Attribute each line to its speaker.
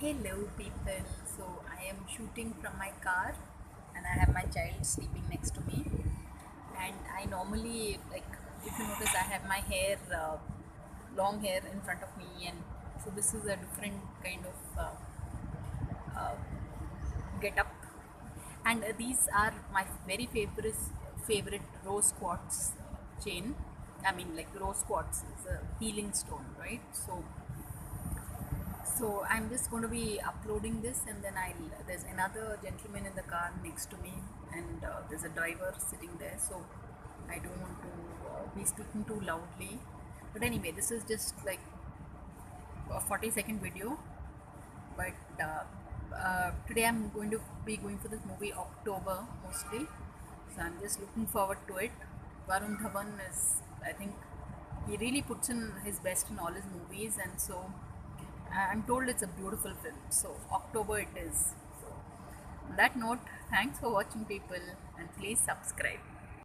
Speaker 1: Hello, people. So, I am shooting from my car and I have my child sleeping next to me. And I normally, like, if you notice, I have my hair, long hair in front of me, and so this is a different kind of get up. And these are my very favorite rose quartz chain. I mean, like, rose quartz is a healing stone, right? So I'm just going to be uploading this, and then there's another gentleman in the car next to me, and there's a driver sitting there. So I don't want to be speaking too loudly. But anyway, this is just like a 40-second video. But today I'm going to be going for this movie October mostly. So I'm just looking forward to it. Varun Dhawan is, I think, he really puts in his best in all his movies, and so I'm told it's a beautiful film. So October it is. So on that note, thanks for watching, people, and please subscribe.